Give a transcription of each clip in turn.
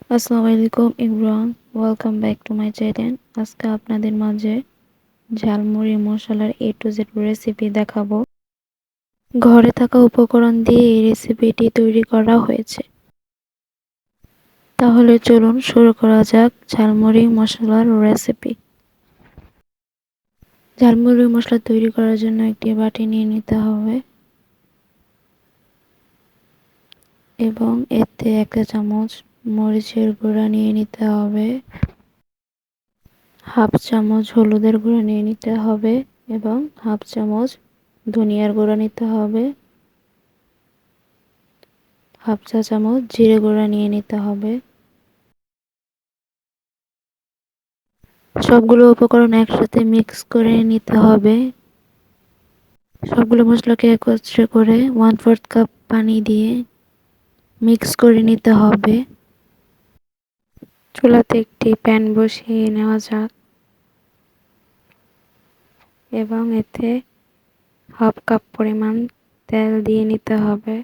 আসসালামু আলাইকুম everyone, welcome back to my channel. আজকে আপনাদের মাঝে ঝালমুড়ি মশলার এ টু জেড রেসিপি দেখাবো। ঘরে থাকা উপকরণ দিয়ে এই রেসিপিটি তৈরি করা হয়েছে। তাহলে চলুন শুরু করা যাক ঝালমুড়ি মশলার রেসিপি। ঝালমুড়ি মশলা তৈরি করার জন্য একটি বাটি নিয়ে নিতে হবে এবং এতে 1 চা চামচ মরিচের গুঁড়া নিয়ে নিতে হবে, হাফ চামচ হলুদের গুঁড়া নিয়ে নিতে হবে এবং হাফ চামচ ধনিয়ার গুঁড়া নিতে হবে, হাফ চা চামচ জিরে গুঁড়া নিয়ে নিতে হবে। সবগুলো উপকরণ একসাথে মিক্স করে নিতে হবে। সবগুলো মশলাকে একত্রে করে 1/4 কাপ পানি দিয়ে মিক্স করে নিতে হবে। চুলাতে একটি প্যান বসিয়ে নেওয়া যাক এবং এতে হাফ কাপ পরিমাণ তেল দিয়ে নিতে হবে।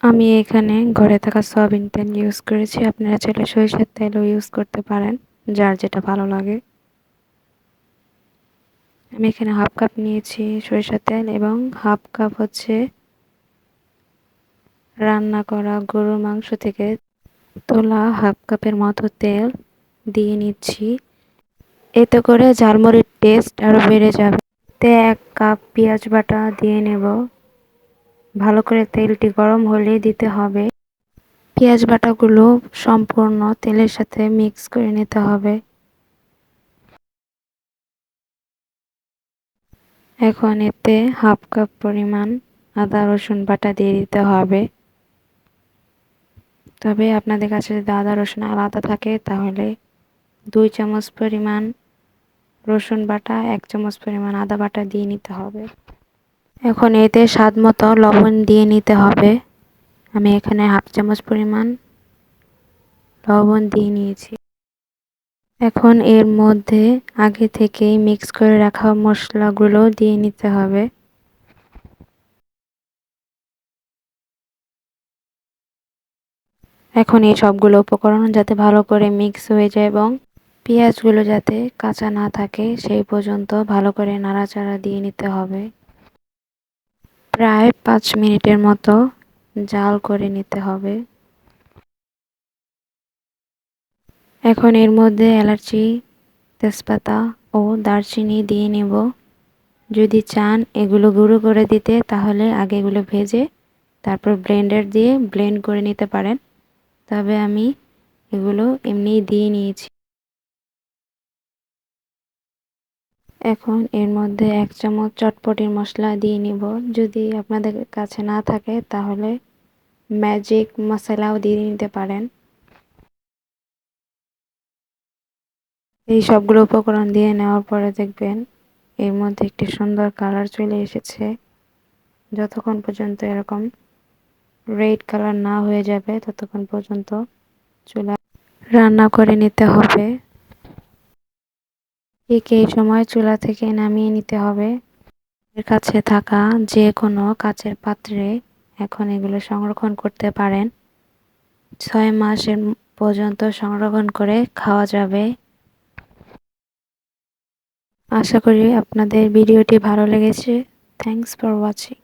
আমি এখানে ঘরে থাকা সয়াবিন তেল ইউজ করেছি, আপনারা চাইলে সরিষার তেলও ইউজ করতে পারেন, যার যেটা ভালো লাগে। আমি এখানে হাফ কাপ নিয়েছি সরিষার তেল এবং হাফ কাপ হচ্ছে রান্না করা গরুর মাংস থেকে তোলা হাফ কাপের মতো তেল দিয়ে নিচ্ছি। এতে করে ঝালমুড়ির টেস্ট আরও বেড়ে যাবে। তে 1 কাপ পেঁয়াজ বাটা দিয়ে নেব। ভালো করে তেলটি গরম হলে দিতে হবে। পেঁয়াজ বাটাগুলো সম্পূর্ণ তেলের সাথে মিক্স করে নিতে হবে। এখন এতে হাফ কাপ পরিমাণ আদা রসুন বাটা দিয়ে দিতে হবে। তবে আপনাদের কাছে যদি আদা রসুন আলাদা থাকে তাহলে 2 চামচ পরিমাণ রসুন বাটা 1 চামচ পরিমাণ আদা বাটা দিয়ে নিতে হবে। এখন এতে স্বাদ মতো লবণ দিয়ে নিতে হবে। আমি এখানে হাফ চামচ পরিমাণ লবণ দিয়ে নিয়েছি। এখন এর মধ্যে আগে থেকেই মিক্স করে রাখা মশলাগুলো দিয়ে নিতে হবে। এখন এই সবগুলো উপকরণ যাতে ভালো করে মিক্স হয়ে যায় এবং পেঁয়াজগুলো যাতে কাঁচা না থাকে সেই পর্যন্ত ভালো করে নাড়াচাড়া দিয়ে নিতে হবে। প্রায় 5 মিনিটের মতো জাল করে নিতে হবে। এখন এর মধ্যে এলাচি, তেজপাতা ও দারচিনি দিয়ে নেব। যদি চান এগুলো গুঁড়ো করে দিতে তাহলে আগে এগুলো ভেজে তারপর ব্লেন্ডার দিয়ে ব্লেন্ড করে নিতে পারেন, তবে আমি এগুলো এমনিই দিয়ে নিয়েছি। এখন এর মধ্যে 1 চামচ চটপটির মশলা দিয়ে নিব। যদি আপনাদের কাছে না থাকে তাহলে ম্যাজিক মশলাও দিয়ে নিতে পারেন। এই সবগুলো উপকরণ দিয়ে নেওয়ার পরে দেখবেন এর মধ্যে একটি সুন্দর কালার চলে এসেছে। যতক্ষণ পর্যন্ত এরকম রেড কালার না হয়ে যাবে ততক্ষণ পর্যন্ত চুলা রান্না করে নিতে হবে। ঠিক এই সময় চুলা থেকে নামিয়ে নিতে হবে। এর কাছে থাকা যে কোনো কাচের পাত্রে এখন এগুলো সংরক্ষণ করতে পারেন। 6 মাসের পর্যন্ত সংরক্ষণ করে খাওয়া যাবে। আশা করি আপনাদের ভিডিওটি ভালো লেগেছে। Thanks for watching.